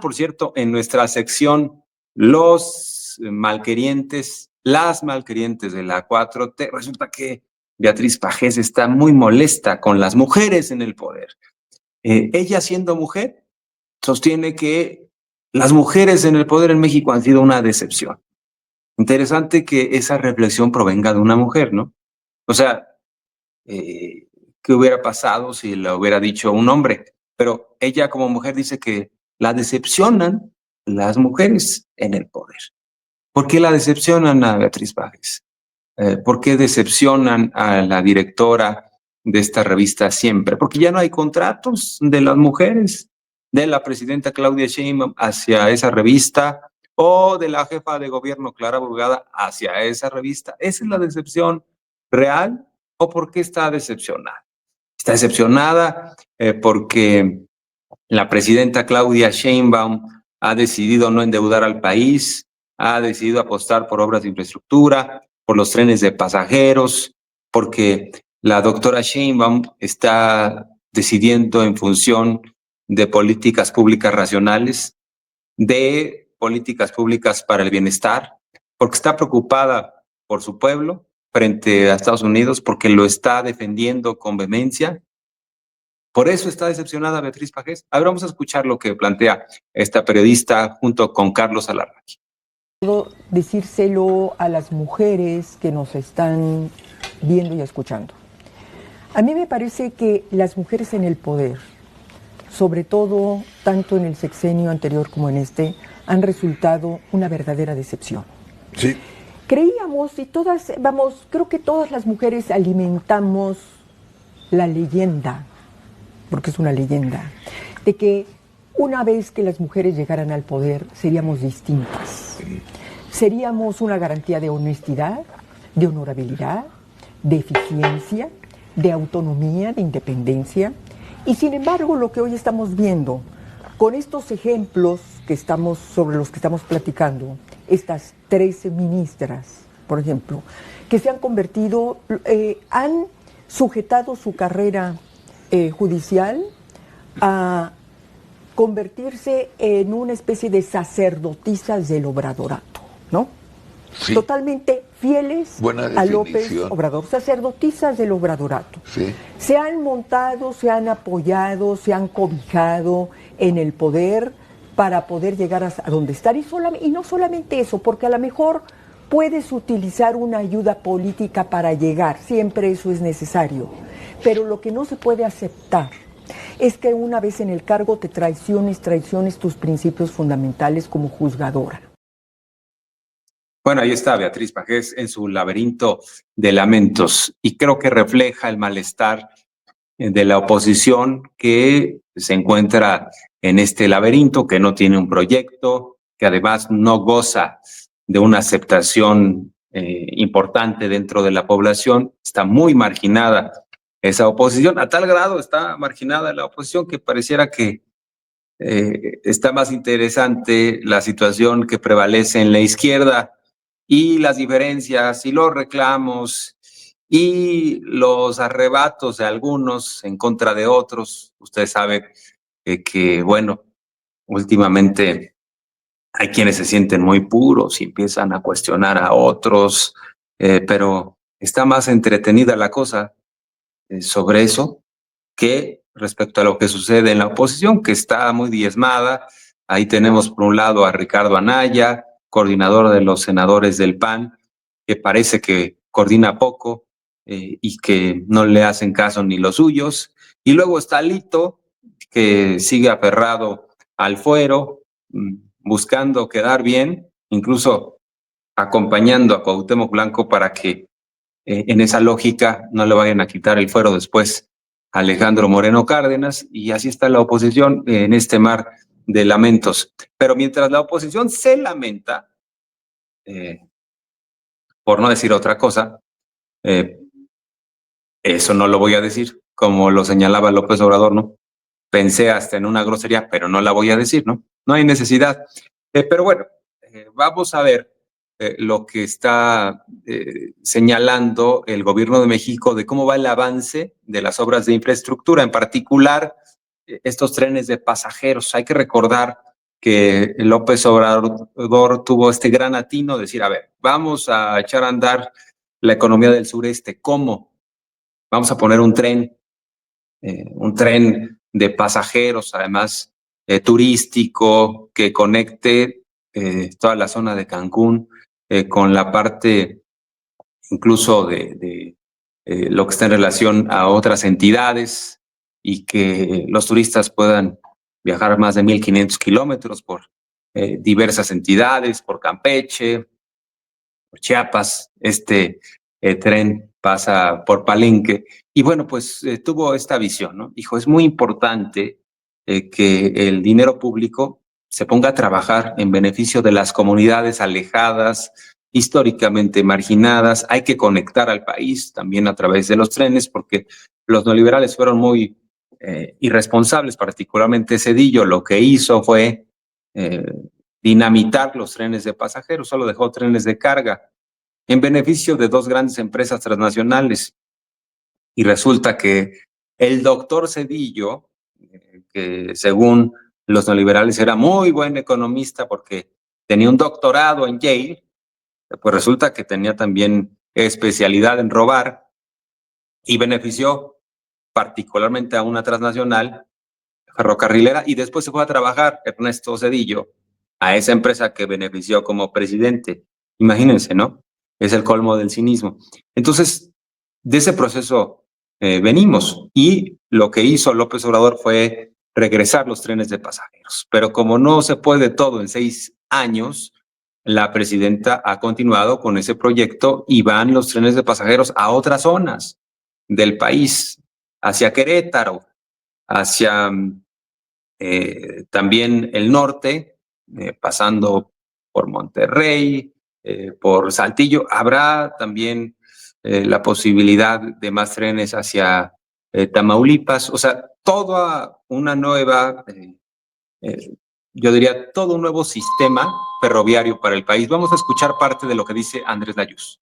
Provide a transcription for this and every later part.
Por cierto, en nuestra sección, los malquerientes, las malquerientes de la 4T, resulta que Beatriz Pajés está muy molesta con las mujeres en el poder. Ella, siendo mujer, sostiene que las mujeres en el poder en México han sido una decepción. Interesante que esa reflexión provenga de una mujer, ¿no? O sea, ¿qué hubiera pasado si lo hubiera dicho un hombre? Pero ella como mujer dice que la decepcionan las mujeres en el poder. ¿Por qué la decepcionan a Beatriz Pajés? ¿Por qué decepcionan a la directora de esta revista Siempre? Porque ya no hay contratos de las mujeres, de la presidenta Claudia Sheinbaum hacia esa revista o de la jefa de gobierno Clara Brugada hacia esa revista. ¿Esa es la decepción real o por qué está decepcionada? Está decepcionada porque la presidenta Claudia Sheinbaum ha decidido no endeudar al país, ha decidido apostar por obras de infraestructura, por los trenes de pasajeros, porque la doctora Sheinbaum está decidiendo en función de políticas públicas racionales, de políticas públicas para el bienestar, porque está preocupada por su pueblo frente a Estados Unidos, porque lo está defendiendo con vehemencia. Por eso está decepcionada Beatriz Pajés. A ver, vamos a escuchar lo que plantea esta periodista junto con Carlos Alarraqui. Puedo decírselo a las mujeres que nos están viendo y escuchando. A mí me parece que las mujeres en el poder, sobre todo tanto en el sexenio anterior como en este, han resultado una verdadera decepción. Sí. Creíamos, y todas, creo que todas las mujeres alimentamos la leyenda, porque es una leyenda, de que una vez que las mujeres llegaran al poder seríamos distintas. Seríamos una garantía de honestidad, de honorabilidad, de eficiencia, de autonomía, de independencia. Y sin embargo, lo que hoy estamos viendo, con estos ejemplos sobre los que estamos platicando, estas 13 ministras, por ejemplo, que se han convertido, han sujetado su carrera judicial a convertirse en una especie de sacerdotisas del obradorato, ¿no? Sí. Totalmente fieles a López Obrador, sacerdotisas del obradorato. Sí. Se han montado, se han apoyado, se han cobijado en el poder para poder llegar a donde estar. Y no solamente eso, porque a lo mejor puedes utilizar una ayuda política para llegar, siempre eso es necesario. Pero lo que no se puede aceptar es que una vez en el cargo te traiciones tus principios fundamentales como juzgadora. Bueno, ahí está Beatriz Pajés en su laberinto de lamentos y creo que refleja el malestar de la oposición que se encuentra en este laberinto, que no tiene un proyecto, que además no goza de una aceptación importante dentro de la población, está muy marginada esa oposición, a tal grado está marginada la oposición que pareciera que está más interesante la situación que prevalece en la izquierda y las diferencias y los reclamos y los arrebatos de algunos en contra de otros. Usted sabe que, bueno, últimamente hay quienes se sienten muy puros y empiezan a cuestionar a otros, pero está más entretenida la cosa sobre eso que respecto a lo que sucede en la oposición, que está muy diezmada. Ahí tenemos por un lado a Ricardo Anaya, coordinador de los senadores del PAN, que parece que coordina poco y que no le hacen caso ni los suyos. Y luego está Lito, que sigue aferrado al fuero, buscando quedar bien, incluso acompañando a Cuauhtémoc Blanco para que en esa lógica no le vayan a quitar el fuero después a Alejandro Moreno Cárdenas, y así está la oposición en este mar de lamentos. Pero mientras la oposición se lamenta, por no decir otra cosa, eso no lo voy a decir, como lo señalaba López Obrador, ¿no? Pensé hasta en una grosería, pero no la voy a decir, ¿no? No hay necesidad. Pero bueno, vamos a ver lo que está señalando el gobierno de México de cómo va el avance de las obras de infraestructura, en particular estos trenes de pasajeros. Hay que recordar que López Obrador tuvo este gran atino de decir, a ver, vamos a echar a andar la economía del sureste. ¿Cómo? Vamos a poner un tren de pasajeros, además turístico, que conecte toda la zona de Cancún con la parte incluso de lo que está en relación a otras entidades y que los turistas puedan viajar más de 1,500 kilómetros por diversas entidades, por Campeche, por Chiapas. Este tren pasa por Palenque. Y bueno, pues tuvo esta visión, ¿no? Dijo, es muy importante que el dinero público se ponga a trabajar en beneficio de las comunidades alejadas, históricamente marginadas. Hay que conectar al país también a través de los trenes, porque los neoliberales fueron muy irresponsables, particularmente Zedillo. Lo que hizo fue dinamitar los trenes de pasajeros, solo dejó trenes de carga en beneficio de dos grandes empresas transnacionales. Y resulta que el doctor Zedillo, que según los neoliberales era muy buen economista porque tenía un doctorado en Yale, pues resulta que tenía también especialidad en robar y benefició particularmente a una transnacional ferrocarrilera, y después se fue a trabajar Ernesto Zedillo a esa empresa que benefició como presidente. Imagínense, ¿no? Es el colmo del cinismo. Entonces, de ese proceso venimos, y lo que hizo López Obrador fue regresar los trenes de pasajeros. Pero como no se puede todo en 6 años, la presidenta ha continuado con ese proyecto y van los trenes de pasajeros a otras zonas del país, hacia Querétaro, hacia también el norte, pasando por Monterrey, por Saltillo. Habrá también la posibilidad de más trenes hacia Tamaulipas. O sea, toda una nueva, yo diría, todo un nuevo sistema ferroviario para el país. Vamos a escuchar parte de lo que dice Andrés Layuz.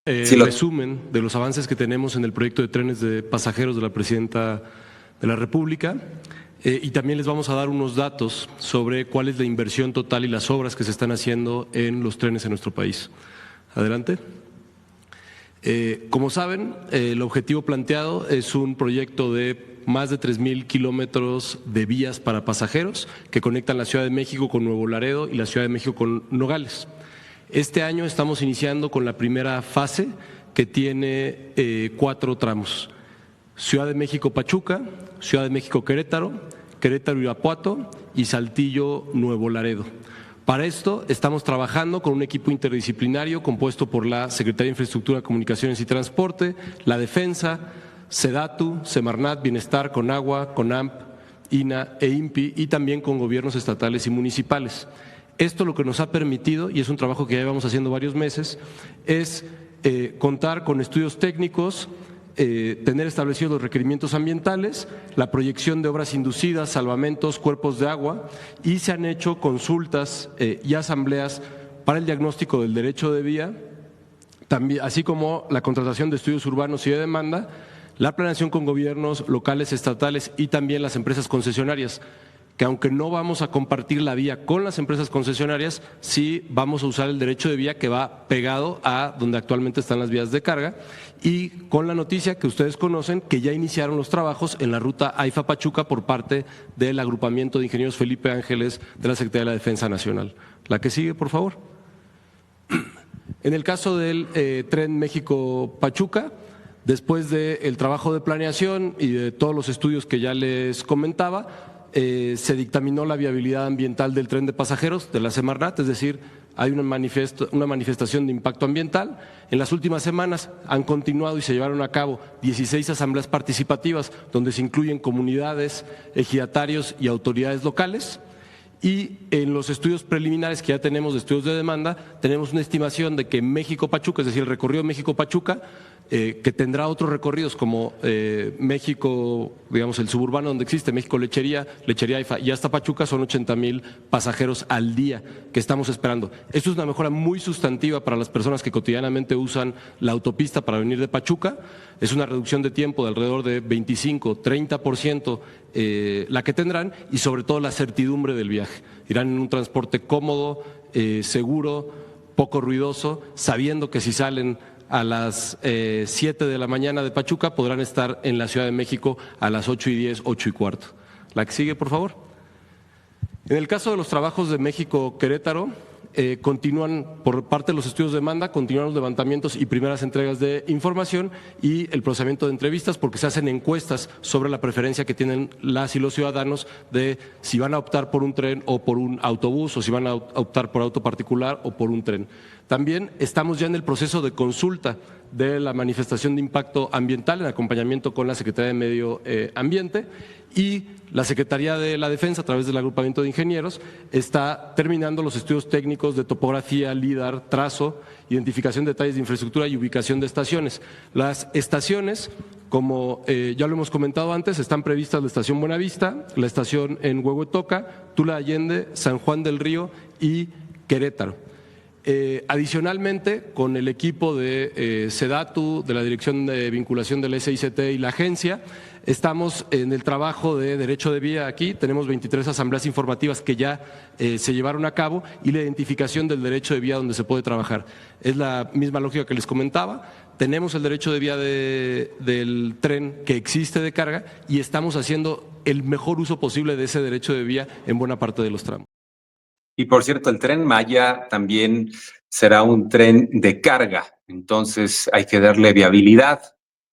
Resumen de los avances que tenemos en el proyecto de trenes de pasajeros de la Presidenta de la República, y también les vamos a dar unos datos sobre cuál es la inversión total y las obras que se están haciendo en los trenes en nuestro país. Adelante. Como saben, el objetivo planteado es un proyecto de más de 3,000 kilómetros de vías para pasajeros que conectan la Ciudad de México con Nuevo Laredo y la Ciudad de México con Nogales. Este año estamos iniciando con la primera fase, que tiene 4 tramos: Ciudad de México-Pachuca, Ciudad de México-Querétaro, Querétaro-Irapuato y Saltillo-Nuevo Laredo. Para esto estamos trabajando con un equipo interdisciplinario compuesto por la Secretaría de Infraestructura, Comunicaciones y Transporte, la Defensa, SEDATU, Semarnat, Bienestar, Conagua, CONAMP, INA e INPI, y también con gobiernos estatales y municipales. Esto lo que nos ha permitido, y es un trabajo que ya llevamos haciendo varios meses, es contar con estudios técnicos, tener establecidos los requerimientos ambientales, la proyección de obras inducidas, salvamentos, cuerpos de agua, y se han hecho consultas y asambleas para el diagnóstico del derecho de vía, también, así como la contratación de estudios urbanos y de demanda, la planeación con gobiernos locales, estatales y también las empresas concesionarias, que aunque no vamos a compartir la vía con las empresas concesionarias, sí vamos a usar el derecho de vía que va pegado a donde actualmente están las vías de carga, y con la noticia que ustedes conocen que ya iniciaron los trabajos en la ruta AIFA-Pachuca por parte del agrupamiento de ingenieros Felipe Ángeles de la Secretaría de la Defensa Nacional. La que sigue, por favor. En el caso del tren México-Pachuca, después del trabajo de planeación y de todos los estudios que ya les comentaba, se dictaminó la viabilidad ambiental del tren de pasajeros de la Semarnat, es decir, hay una manifestación de impacto ambiental. En las últimas semanas han continuado y se llevaron a cabo 16 asambleas participativas donde se incluyen comunidades, ejidatarios y autoridades locales. Y en los estudios preliminares que ya tenemos de estudios de demanda, tenemos una estimación de que México-Pachuca, es decir, el recorrido México-Pachuca, que tendrá otros recorridos como México, digamos el suburbano donde existe México Lechería, Lechería IFA y hasta Pachuca son 80,000 pasajeros al día que estamos esperando. Esto es una mejora muy sustantiva para las personas que cotidianamente usan la autopista para venir de Pachuca. Es una reducción de tiempo de alrededor de 25-30% la que tendrán y sobre todo la certidumbre del viaje. Irán en un transporte cómodo, seguro, poco ruidoso, sabiendo que si salen a las 7 de la mañana de Pachuca podrán estar en la Ciudad de México a las 8:10, 8:15. La que sigue, por favor. En el caso de los trabajos de México-Querétaro, continúan por parte de los estudios de demanda, continúan los levantamientos y primeras entregas de información y el procesamiento de entrevistas porque se hacen encuestas sobre la preferencia que tienen las y los ciudadanos de si van a optar por un tren o por un autobús o si van a optar por auto particular o por un tren. También estamos ya en el proceso de consulta de la manifestación de impacto ambiental en acompañamiento con la Secretaría de Medio Ambiente y la Secretaría de la Defensa a través del agrupamiento de ingenieros está terminando los estudios técnicos de topografía, lidar, trazo, identificación de detalles de infraestructura y ubicación de estaciones. Las estaciones, como ya lo hemos comentado antes, están previstas la estación Buenavista, la estación en Huehuetoca, Tula de Allende, San Juan del Río y Querétaro. Adicionalmente, con el equipo de SEDATU, de la Dirección de Vinculación del SICT y la agencia, estamos en el trabajo de derecho de vía aquí, tenemos 23 asambleas informativas que ya se llevaron a cabo y la identificación del derecho de vía donde se puede trabajar. Es la misma lógica que les comentaba, tenemos el derecho de vía del tren que existe de carga y estamos haciendo el mejor uso posible de ese derecho de vía en buena parte de los tramos. Y por cierto, el Tren Maya también será un tren de carga, entonces hay que darle viabilidad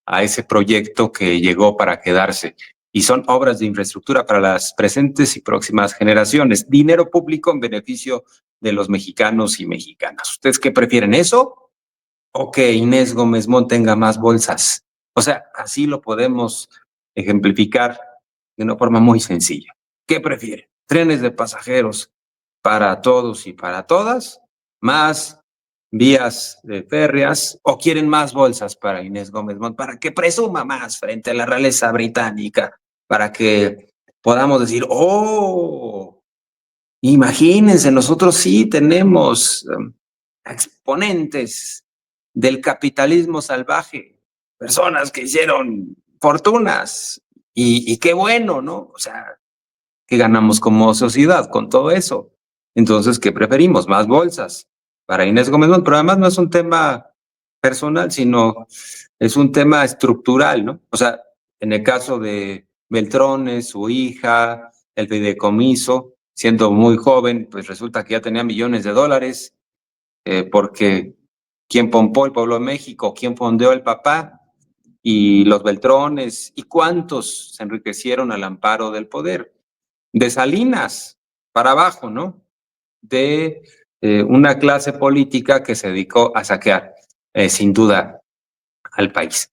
a ese proyecto que llegó para quedarse. Y son obras de infraestructura para las presentes y próximas generaciones. Dinero público en beneficio de los mexicanos y mexicanas. ¿Ustedes qué prefieren, eso o que Inés Gómez Mont tenga más bolsas? O sea, así lo podemos ejemplificar de una forma muy sencilla. ¿Qué prefieren? ¿Trenes de pasajeros para todos y para todas, más vías férreas, o quieren más bolsas para Inés Gómez Mont, para que presuma más frente a la realeza británica, para que podamos decir, oh, imagínense, nosotros sí tenemos exponentes del capitalismo salvaje, personas que hicieron fortunas, y qué bueno, ¿no? O sea, ¿qué ganamos como sociedad con todo eso? Entonces, ¿qué preferimos? Más bolsas para Inés Gómez Mont, pero además no es un tema personal, sino es un tema estructural, ¿no? O sea, en el caso de Beltrones, su hija, el fideicomiso, siendo muy joven, pues resulta que ya tenía millones de dólares, porque ¿quién pompó el pueblo de México? ¿Quién fondeó el papá? Y los Beltrones, ¿y cuántos se enriquecieron al amparo del poder? De Salinas para abajo, ¿no? De una clase política que se dedicó a saquear, sin duda, al país.